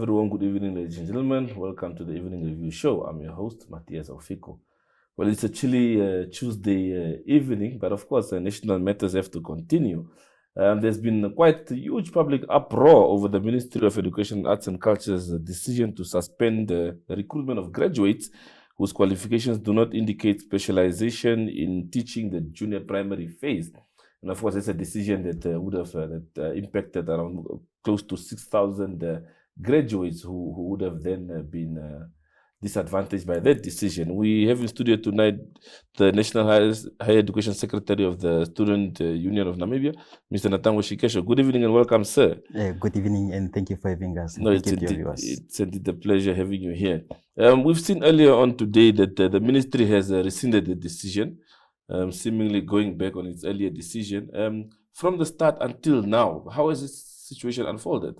everyone, good evening, ladies and gentlemen. Welcome to the Evening Review Show. I'm your host, Matthias Aufiko. Well, it's a chilly Tuesday evening, but of course, national matters have to continue. There's been quite a huge public uproar over the Ministry of Education, Arts and Culture's decision to suspend the recruitment of graduates whose qualifications do not indicate specialization in teaching the junior primary phase. And of course, it's a decision that would have impacted around close to 6,000 graduates who would have then been disadvantaged by that decision. We have in studio tonight the National Higher Education Secretary of the Student Union of Namibia, Mr. Natangwe Shikesho. Good evening and welcome, sir. Good evening and thank you for having us. No, it's indeed a pleasure having you here. We've seen earlier on today that the ministry has rescinded the decision, seemingly going back on its earlier decision. From the start until now, how has this situation unfolded?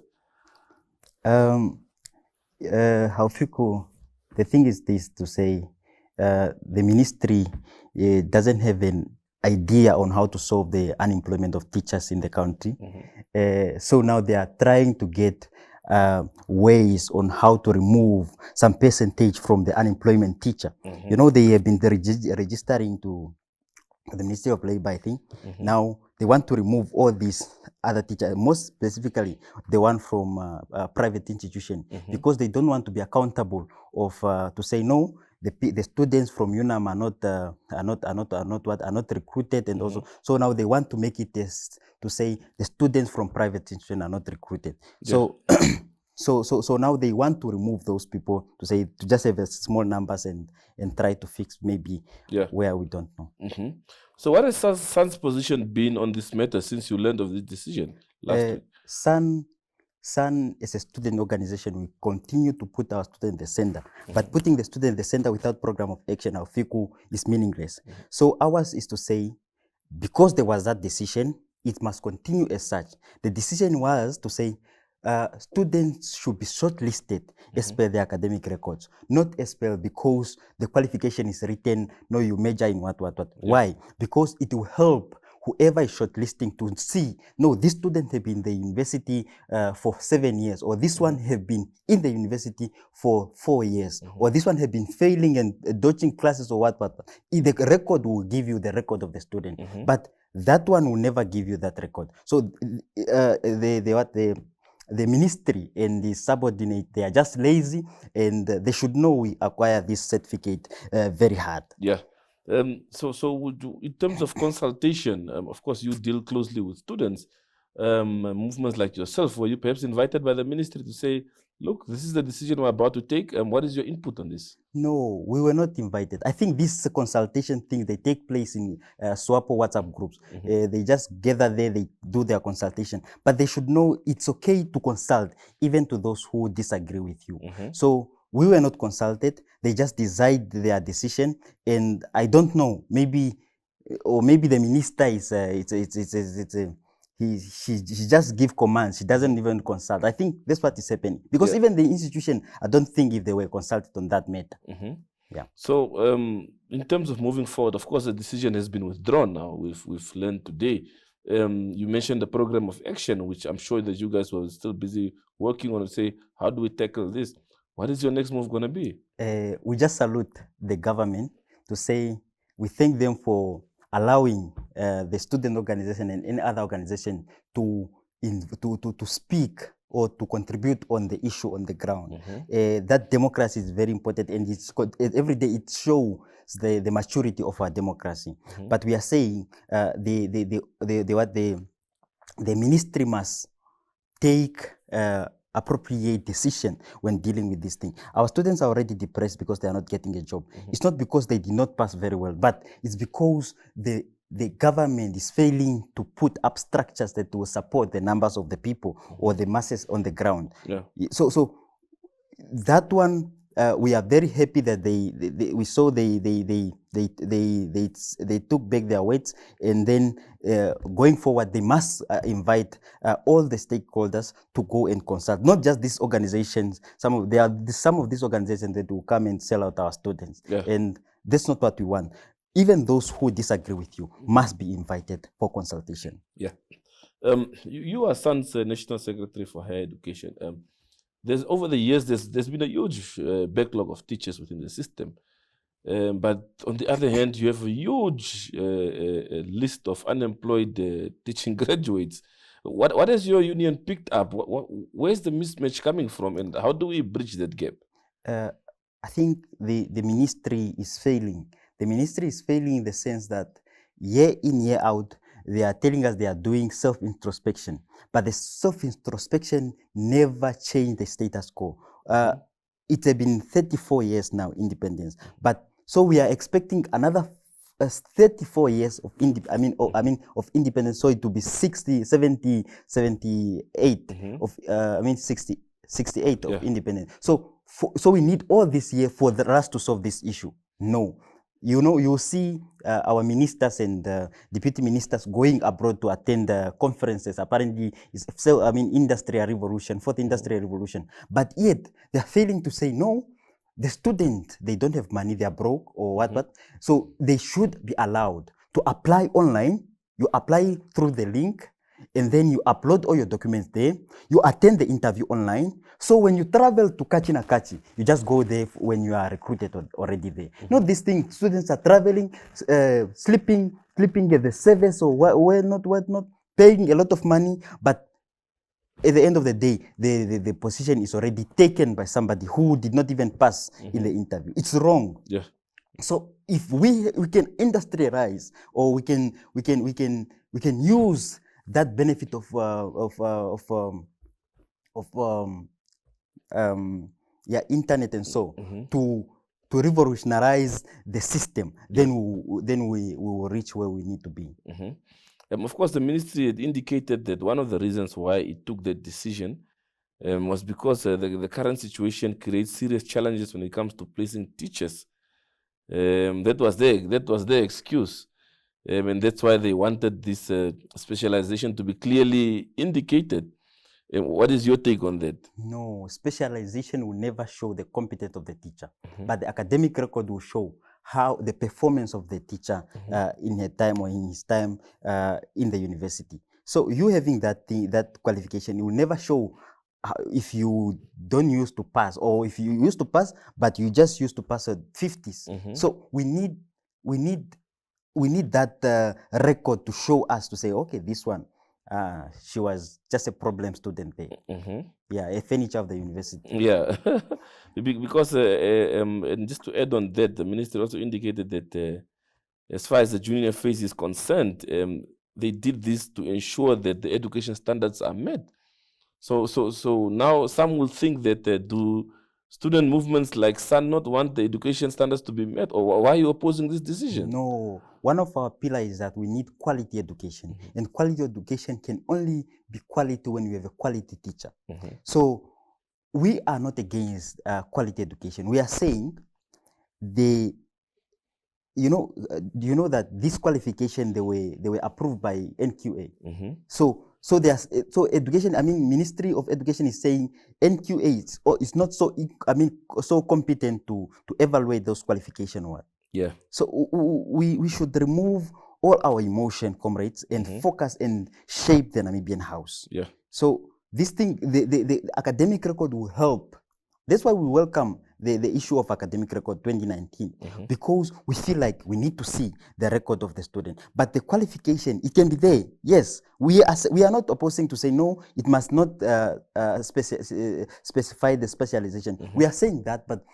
Haufiku, the thing is this, to say the ministry doesn't have an idea on how to solve the unemployment of teachers in the country. So now they are trying to get ways on how to remove some percentage from the unemployment teacher. You know, they have been registering to the Ministry of Labor, I think. Now they want to remove all these other teachers, most specifically the one from private institution, because they don't want to be accountable of to say no. The students from UNAM are not recruited, and also so now they want to make it to say the students from private institution are not recruited. So. So now they want to remove those people, to say to just have a small numbers and try to fix maybe where we don't know. So what has SAN's position been on this matter since you learned of this decision last week? SAN as a student organization, we continue to put our student in the center, but putting the student in the center without program of action, our FICU, is meaningless. So ours is to say, because there was that decision, it must continue as such. The decision was to say, students should be shortlisted as per their academic records, not as per because the qualification is written, no, you major in what. Why? Because it will help whoever is shortlisting to see, no, this student have been in the university for 7 years, or this one have been in the university for 4 years, or this one have been failing and dodging classes or what. The record will give you the record of the student, but that one will never give you that record. So the ministry and the subordinate, they are just lazy, and they should know we acquire this certificate very hard. Yeah. So would you, in terms of consultation, of course, you deal closely with students, movements like yourself. Were you perhaps invited by the ministry to say, look, this is the decision we're about to take, and what is your input on this? No, we were not invited. I think this consultation thing, they take place in SWAPO WhatsApp groups. They just gather there, they do their consultation. But they should know it's okay to consult, even to those who disagree with you. So we were not consulted. They just decide their decision. And I don't know, maybe the minister is, she just give commands. She doesn't even consult. I think that's what is happening. Because even the institution, I don't think if they were consulted on that matter. Yeah. So in terms of moving forward, of course, the decision has been withdrawn now. We've learned today. You mentioned the program of action, which I'm sure that you guys were still busy working on, to say, how do we tackle this? What is your next move going to be? We just salute the government to say we thank them for allowing the student organization and any other organization to speak or to contribute on the issue on the ground. That democracy is very important, and every day it shows the maturity of our democracy. But we are saying the ministry must take appropriate decision when dealing with this thing. Our students are already depressed because they are not getting a job. It's not because they did not pass very well, but it's because the government is failing to put up structures that will support the numbers of the people or the masses on the ground. So that one, we are very happy that we saw they took back their words, and then going forward they must invite all the stakeholders to go and consult, not just these organizations. Some of these organizations that will come and sell out our students, and that's not what we want. Even those who disagree with you must be invited for consultation. You are SAN's National Secretary for Higher Education. there's over the years, there's been a huge backlog of teachers within the system. But on the other hand, you have a huge list of unemployed teaching graduates. What has your union picked up? Where's the mismatch coming from, and how do we bridge that gap? I think the ministry is failing. The ministry is failing in the sense that year in, year out, they are telling us they are doing self-introspection, but the self-introspection never changed the status quo. It has been 34 years now, independence, but so we are expecting another 34 years of of independence, so it will be 60, 70, 78 of 68 of independence. So we need all this year for us to solve this issue. No. You see our ministers and deputy ministers going abroad to attend conferences. Apparently, it's industrial revolution, fourth industrial revolution. But yet, they're failing to say, no, the student, they don't have money, they're broke or what. So they should be allowed to apply online. You apply through the link, and then you upload all your documents there. You attend the interview online. So when you travel to Kachi, you just go there when you are recruited already there. Not this thing, students are traveling, sleeping at the service or what not, paying a lot of money, but at the end of the day, the position is already taken by somebody who did not even pass in the interview. It's wrong. Yeah. So if we can industrialize, or we can use that benefit of internet and so to revolutionize the system, then we will reach where we need to be. Of course, the ministry had indicated that one of the reasons why it took that decision was because the current situation creates serious challenges when it comes to placing teachers. That was their excuse. And that's why they wanted this specialization to be clearly indicated. What is your take on that? No, specialization will never show the competence of the teacher, but the academic record will show how the performance of the teacher in her time or in his time in the university. So you having that qualification, it will never show if you don't used to pass, or if you used to pass, but you just used to pass at 50s. So we need that record to show us, to say, okay, this one, she was just a problem student there. Yeah, a furniture of the university. Yeah, because and just to add on that, the minister also indicated that as far as the junior phase is concerned, they did this to ensure that the education standards are met. So now some will think that do student movements like SAN not want the education standards to be met, or why are you opposing this decision? No, one of our pillars is that we need quality education, and quality education can only be quality when you have a quality teacher. So we are not against quality education. We are saying do you know that this qualification, they were approved by NQA. So education, Ministry of Education is saying NQA is not so competent to evaluate those qualifications. Yeah. So we should remove all our emotion, comrades, and focus and shape the Namibian house. Yeah. So this thing, the academic record will help. That's why we welcome the issue of academic record 2019, because we feel like we need to see the record of the student. But the qualification, it can be there. Yes, we are not opposing to say, no, it must not specify the specialization. We are saying that, but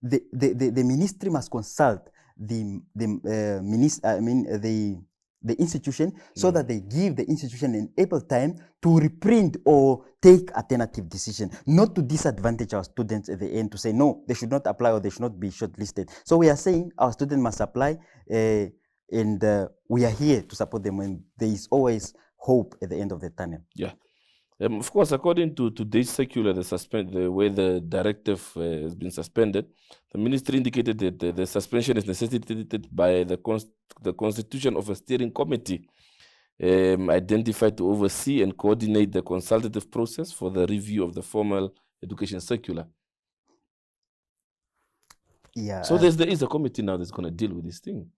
the ministry must consult the institution, so that they give the institution an ample time to reprint or take alternative decision, not to disadvantage our students at the end, to say, no, they should not apply or they should not be shortlisted. So we are saying our students must apply, and we are here to support them, and there is always hope at the end of the tunnel. Yeah. Of course, according to today's circular, the way the directive has been suspended, the ministry indicated that the suspension is necessitated by the constitution of a steering committee identified to oversee and coordinate the consultative process for the review of the formal education circular. Yeah. So there is a committee now that's going to deal with this thing.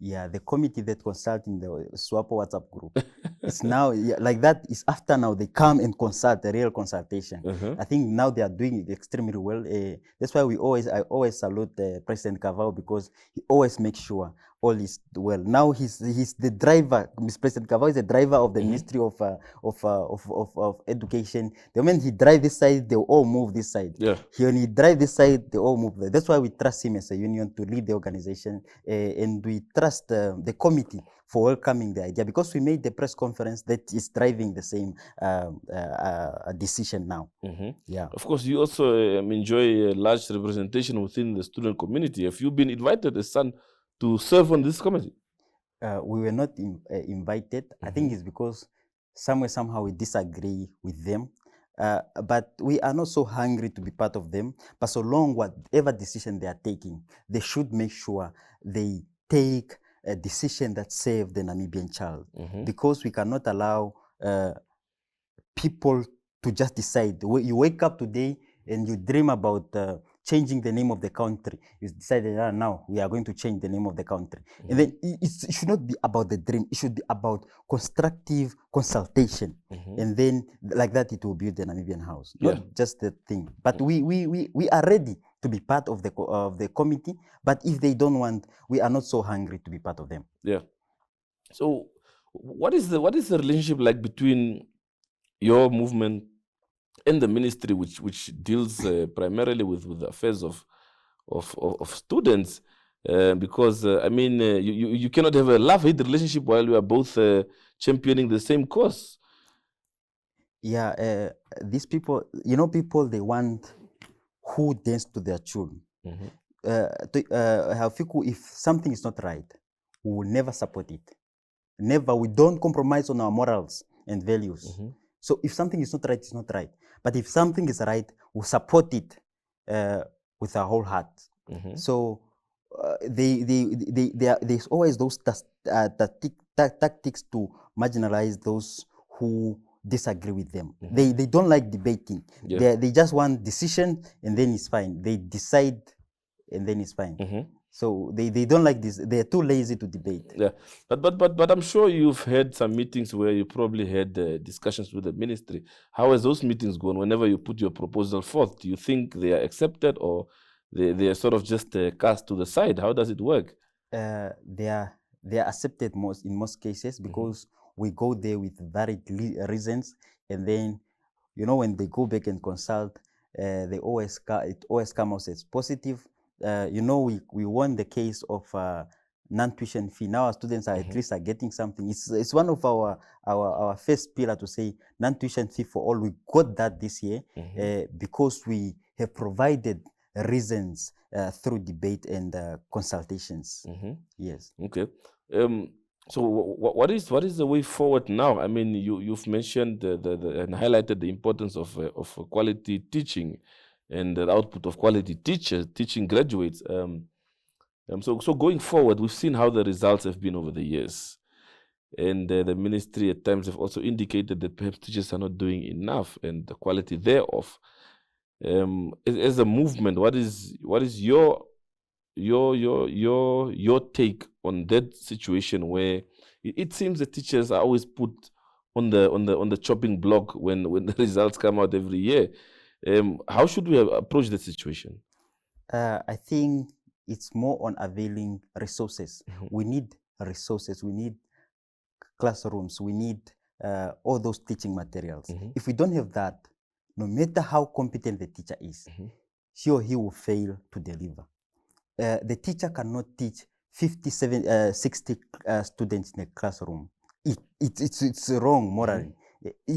Yeah, the committee that consult in the SWAPO WhatsApp group. It's now like that. Is after now they come and consult the real consultation. I think now they are doing it extremely well. That's why I always salute President Kavao, because he always makes sure all is well. Now he's the driver. President Kavao is the driver of the Ministry of Education. The moment he drive this side, they all move this side. Yeah. When he drive this side, they all move there. That's why we trust him as a union to lead the organization, and we trust the committee for welcoming the idea, because we made the press conference that is driving the same decision now. Yeah. Of course, you also enjoy a large representation within the student community. Have you been invited as son to serve on this committee? We were not invited. I think it's because somehow we disagree with them. But we are not so hungry to be part of them. But so long whatever decision they are taking, they should make sure they take a decision that saves the Namibian child. Because we cannot allow people to just decide. You wake up today and you dream about changing the name of the country. You decided, now we are going to change the name of the country. And then it should not be about the dream. It should be about constructive consultation. And then like that, it will build the Namibian house. Not just the thing. But we are ready to be part of the committee. But if they don't want, we are not so hungry to be part of them. Yeah. So what is the relationship like between your movement and the ministry, which deals primarily with the affairs of students? Because I mean, you cannot have a love-hate relationship while you are both championing the same cause. Yeah, these people, people, they want who dance to their tune. If something is not right, we will never support it. Never. We don't compromise on our morals and values. So if something is not right, it's not right. But if something is right, we support it with our whole heart. So there's always those tactics to marginalize those who disagree with them. They don't like debating. They just want decision, and then it's fine. They decide, and then it's fine. So they don't like this. They're too lazy to debate. Yeah, but I'm sure you've had some meetings where you probably had discussions with the ministry. How has those meetings gone? Whenever you put your proposal forth, do you think they are accepted, or they are sort of just cast to the side? How does it work? They are accepted in most cases, because we go there with varied reasons, and then when they go back and consult, it always comes out as positive. We won the case of non-tuition fee. Now our students are at least getting something. It's one of our first pillar to say non-tuition fee for all. We got that this year because we have provided reasons through debate and consultations. Yes. Okay. So what is the way forward now? I mean, you've mentioned and highlighted the importance of quality teaching and the output of quality teachers, teaching graduates. So going forward, we've seen how the results have been over the years. And the ministry at times have also indicated that perhaps teachers are not doing enough, and the quality thereof. As a movement, what is your take on that situation, where it seems the teachers are always put on the chopping block when the results come out every year? How should we approach that situation? I think it's more on availing resources. We need resources. We need classrooms. We need all those teaching materials. If we don't have that, no matter how competent the teacher is, she or he will fail to deliver. The teacher cannot teach 60 students in a classroom. It's wrong morally.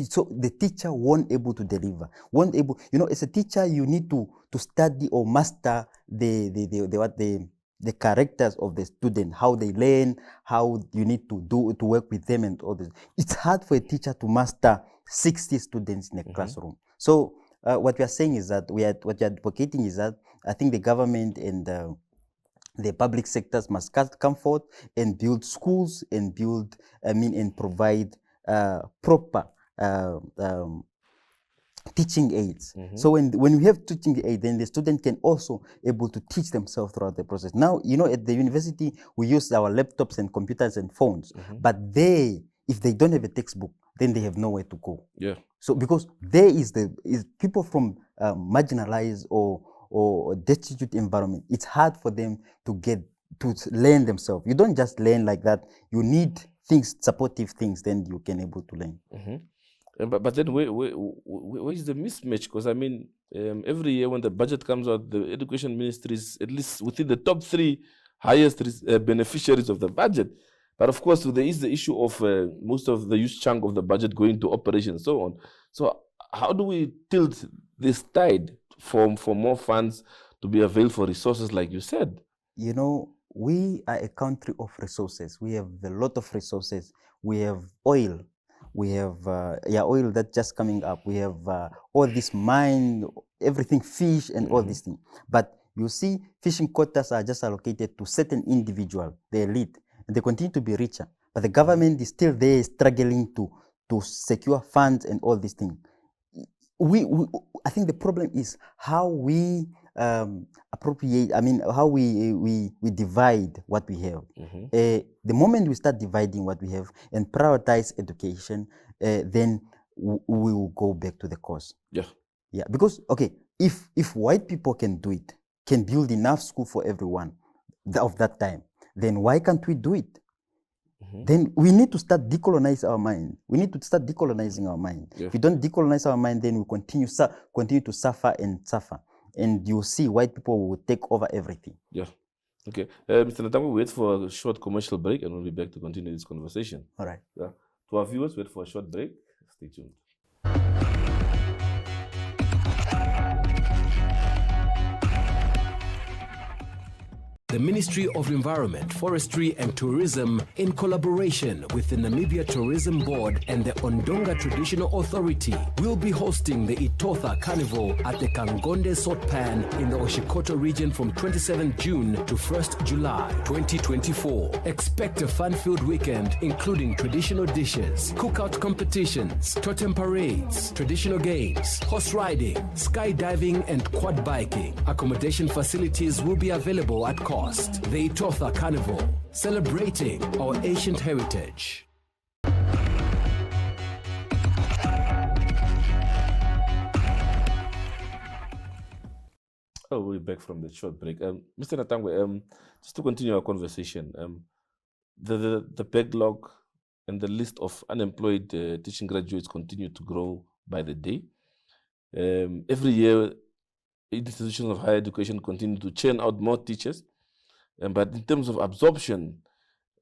So the teacher won't able to deliver. Won't able. As a teacher, you need to study or master the characters of the student, how they learn, how you need to work with them, and all this. It's hard for a teacher to master 60 students in a classroom. So what we are saying is that what we are advocating is that I think the government and the public sectors must come forth and build schools and and provide proper teaching aids. So when we have teaching aid, then the student can also able to teach themselves throughout the process. Now, at the university, we use our laptops and computers and phones, but if they don't have a textbook, then they have nowhere to go. Yeah. So because there is people from marginalized or destitute environment, it's hard for them to learn themselves. You don't just learn like that. You need supportive things, then you can able to learn. But then where is the mismatch? Because I mean, every year when the budget comes out, the education ministry is at least within the top 3 highest beneficiaries of the budget. But of course, there is the issue of most of the huge chunk of the budget going to operations and so on. So how do we tilt this tide for more funds to be available for resources like you said? We are a country of resources. We have a lot of resources. We have oil. We have oil that's just coming up. We have all this mine, everything, fish and all these things. But you see, fishing quotas are just allocated to certain individuals, the elite, and they continue to be richer. But the government is still there struggling to secure funds and all these things. I think the problem is how we how we divide what we have. The moment we start dividing what we have and prioritize education, then we will go back to the cause. Yeah. Because if white people can do it, can build enough school for everyone of that time, then why can't we do it? Then we need to start decolonize our mind. We need to start decolonizing our mind. If we don't decolonize our mind, then we continue to suffer and suffer. And you see white people will take over everything. Yeah. Okay. Mr. Natangwe, wait for a short commercial break and we'll be back to continue this conversation. All right. Yeah. To our viewers, wait for a short break. Stay tuned. The Ministry of Environment, Forestry and Tourism, in collaboration with the Namibia Tourism Board and the Ondonga Traditional Authority, will be hosting the Itotha Carnival at the Kangonde Sotpan in the Oshikoto region from 27th June to 1st July 2024. Expect a fun-filled weekend including traditional dishes, cookout competitions, totem parades, traditional games, horse riding, skydiving and quad biking. Accommodation facilities will be available at cost. The Itotha Carnival, celebrating our ancient heritage. Oh, we're back from the short break. Mr. Natangwe, just to continue our conversation, the backlog and the list of unemployed teaching graduates continue to grow by the day. Every year, institutions of higher education continue to churn out more teachers. But in terms of absorption,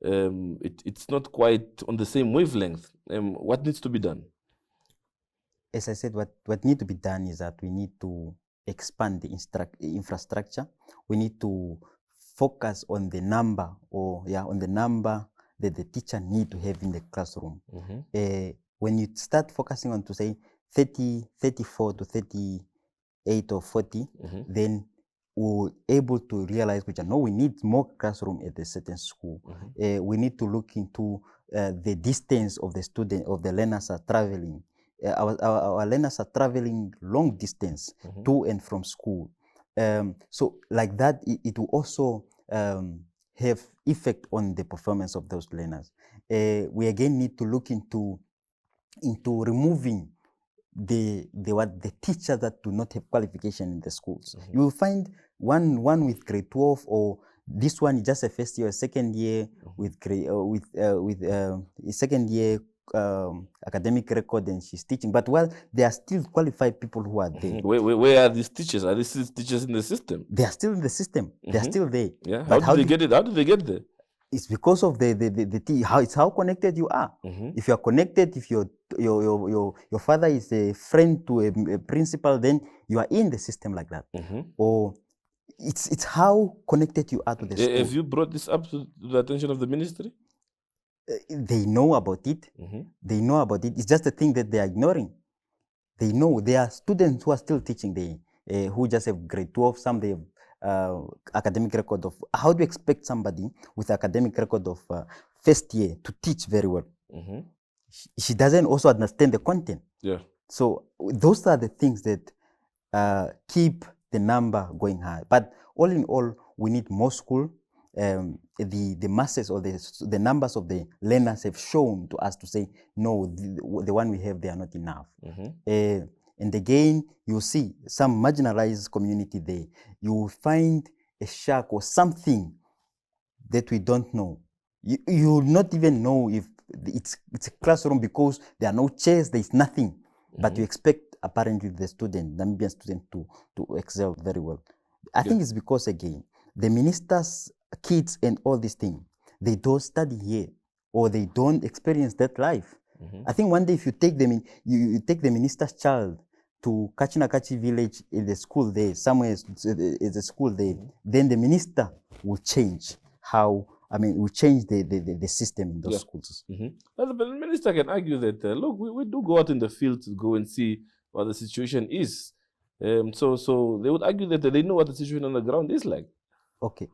it's not quite on the same wavelength. What needs to be done? As I said, what needs to be done is that we need to expand the infrastructure. We need to focus on the number that the teacher need to have in the classroom. When you start focusing on to say 30, 34 to 38 or 40, then we're able to realize we need more classroom at a certain school. We need to look into the distance of the learners are traveling. Our learners are traveling long distance to and from school. So like that, it will also have effect on the performance of those learners. We again need to look into removing the teachers that do not have qualification in the schools. You will find one with grade 12, or this one is just a first year or second year with second year academic record, and she's teaching. But there are still qualified people who are there. Where are these teachers? Are these teachers in the system? They are still in the system. They are still there. Yeah. How do they get it? How do they get there? It's because of how connected you are. If you are connected, if your father is a friend to a principal, then you are in the system like that. Or it's how connected you are to the school. Have you brought this up to the attention of the ministry? They know about it. They know about it. It's just a thing that they are ignoring. They know there are students who are still teaching who just have grade 12. Some they have academic record of. How do you expect somebody with academic record of first year to teach very well? She doesn't also understand the content. Yeah. So those are the things that keep the number going high. But all in all, we need more school. The masses or the numbers of the learners have shown to us to say, no, the one we have, they are not enough. And again, you see some marginalized community there. You will find a shack or something that we don't know. You will not even know if it's a classroom because there are no chairs, there is nothing. But you expect apparently the Namibian student to excel very well. I think it's because, again, the minister's kids and all these things, they don't study here or they don't experience that life. I think one day if you take them in, you take the minister's child to Kachinakachi village in the school there, somewhere is a school there, then the minister will change will change the system in those schools. But the minister can argue that, look, we do go out in the field to go and see what the situation is. So they would argue that they know what the situation on the ground is like. Okay,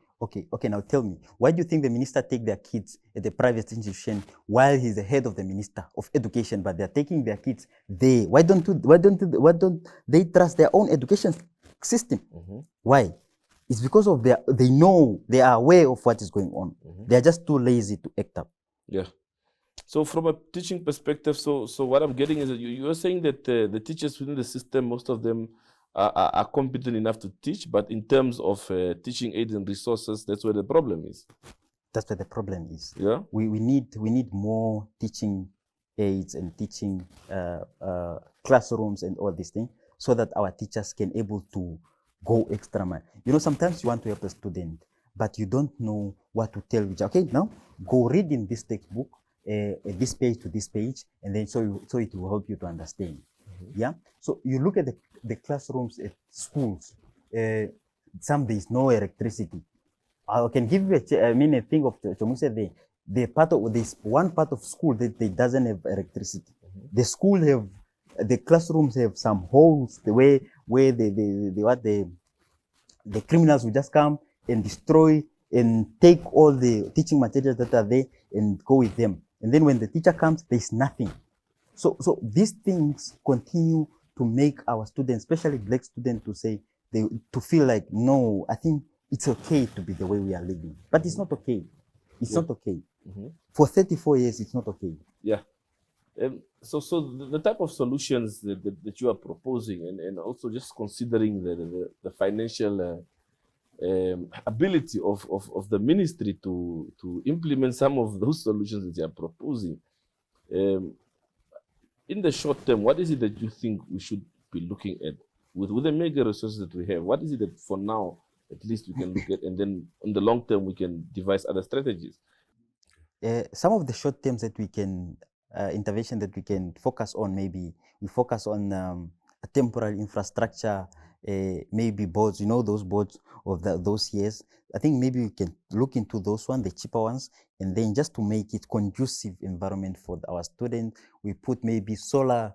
now tell me, why do you think the minister take their kids at the private institution while he's the head of the minister of education, but they're taking their kids there? Why don't they trust their own education system? Why? It's because of they know, they are aware of what is going on. They are just too lazy to act up. Yeah. So from a teaching perspective, so what I'm getting is that you're saying that the teachers within the system, most of them are competent enough to teach, but in terms of teaching aids and resources, that's where the problem is. That's where the problem is. Yeah. We need more teaching aids and teaching classrooms and all these things, so that our teachers can able to go extra mile. You know, sometimes you want to help a student, but you don't know what to tell you. Okay, now go read in this textbook, this page to this page, and then so it will help you to understand. Yeah. So you look at the classrooms at schools. Some there is no electricity. I can give you a thing of Chomuse. The part of this one part of school that they doesn't have electricity. The classrooms have some holes. The way where the criminals will just come and destroy and take all the teaching materials that are there and go with them. And then when the teacher comes, there is nothing. So these things continue to make our students, especially black students, to feel like, no, I think it's okay to be the way we are living. But it's not okay. It's not okay. For 34 years, it's not okay. Yeah. So the type of solutions that you are proposing, and also just considering the financial ability of the ministry to implement some of those solutions that you are proposing, in the short term, what is it that you think we should be looking at with the mega resources that we have? What is it that for now, at least we can look at, and then on the long term, we can devise other strategies? Some of the short terms that we can, intervention that we can focus on, maybe we focus on a temporary infrastructure, maybe boards, those boards of those years. I think maybe we can look into those ones, the cheaper ones, and then just to make it conducive environment for our students, we put maybe solar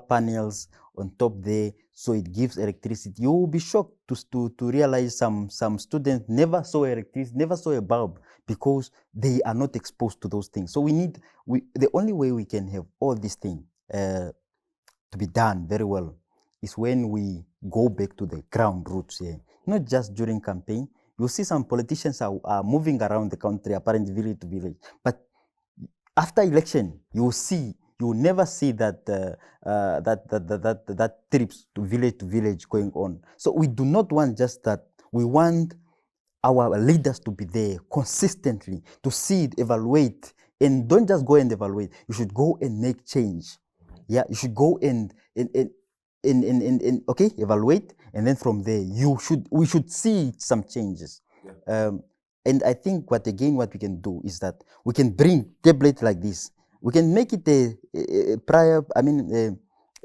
panels on top there, so it gives electricity. You will be shocked to realize some students never saw electricity, never saw a bulb, because they are not exposed to those things. So the only way we can have all these things to be done very well is when we go back to the ground roots here, not just during campaign. You'll see some politicians are moving around the country, apparently village to village. But after election, you will never see that trips to village going on. So we do not want just that. We want our leaders to be there consistently, to see it, evaluate, and don't just go and evaluate. You should go and make change. Yeah, you should go and evaluate, and then from there we should see some changes. Yeah. And I think what we can do is that we can bring tablets like this. We can make it a prior.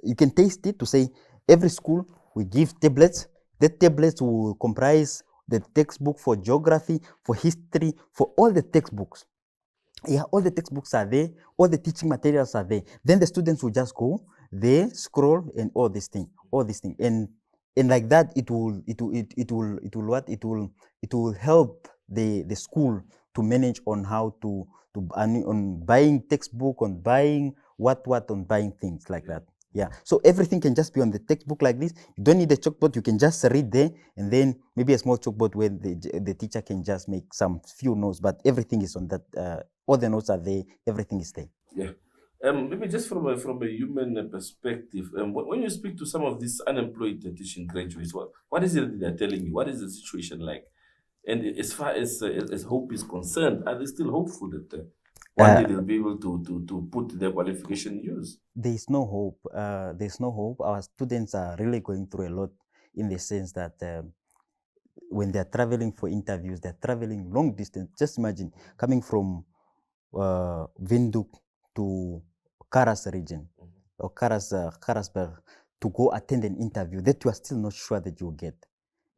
You can taste it to say every school we give tablets. The tablets will comprise the textbook for geography, for history, for all the textbooks. Yeah, all the textbooks are there, all the teaching materials are there. Then the students will just go there, scroll, and all these things, and like that, it will help the school to manage on how to on buying textbook, on buying on buying things like that. Yeah, so everything can just be on the textbook like this. You don't need a chalkboard. You can just read there, and then maybe a small chalkboard where the teacher can just make some few notes, but everything is on that. All the notes are there. Everything is there. Yeah. Maybe just from a human perspective, when you speak to some of these unemployed teaching graduates, what is it that they're telling you? What is the situation like? And as far as hope is concerned, are they still hopeful that one day they'll be able to put their qualification in use? There is no hope. There's no hope. Our students are really going through a lot in the sense that when they're traveling for interviews, they're traveling long distance. Just imagine coming from Windhoek to Karas region or Karasberg to go attend an interview that you are still not sure that you'll get.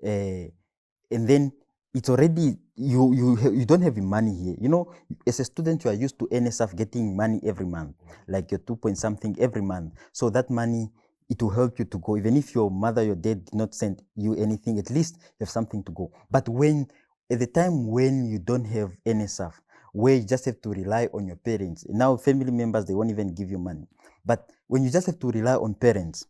And then it's already, you don't have money here. You know, as a student, you are used to NSF getting money every month, like your 2 point something every month. So that money, it will help you to go. Even if your mother, your dad did not send you anything, at least you have something to go. But at the time when you don't have NSF, where you just have to rely on your parents. Now family members, they won't even give you money. But when you just have to rely on parents,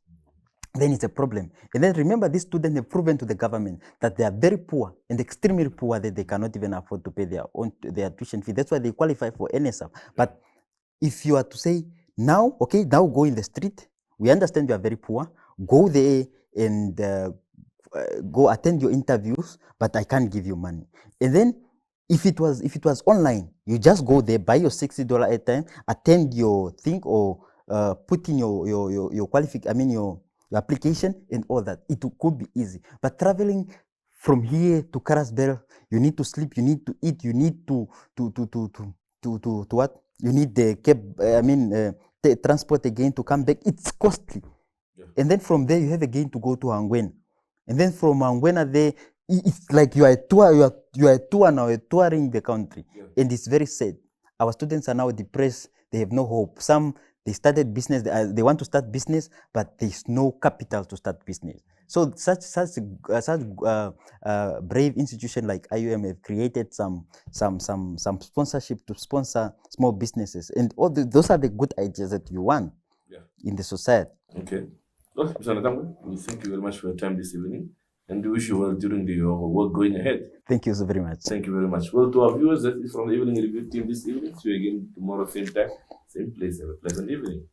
then it's a problem. And then remember, these students have proven to the government that they are very poor and extremely poor, that they cannot even afford to pay their tuition fee. That's why they qualify for NSF. But if you are to say, now, okay, now go in the street, we understand you are very poor, go there and go attend your interviews, but I can't give you money. And then if it was online, you just go there, buy your $60 airtime, attend your thing, or put in your qualification, your application and all that. It could be easy. But traveling from here to Karasberg, you need to sleep, you need to eat, you need to what? You need the cab, the transport again to come back. It's costly. Yeah. And then from there, you have again to go to Angwen. And then from Angwena there, it's like you are a tour, you are a tour now, you're touring the country. Yeah. And it's very sad. Our students are now depressed. They have no hope. Some, they started business, they want to start business, but there's no capital to start business. So such brave institution like IUM have created some sponsorship to sponsor small businesses. And those are the good ideas that you want in the society. Okay. Well, Mr. Natangwe, we thank you very much for your time this evening, and we wish you well during your work going ahead. Thank you so very much. Thank you very much. Well, to our viewers, that is from the Evening Review team this evening. See you again tomorrow, same time, same place. Have a pleasant evening.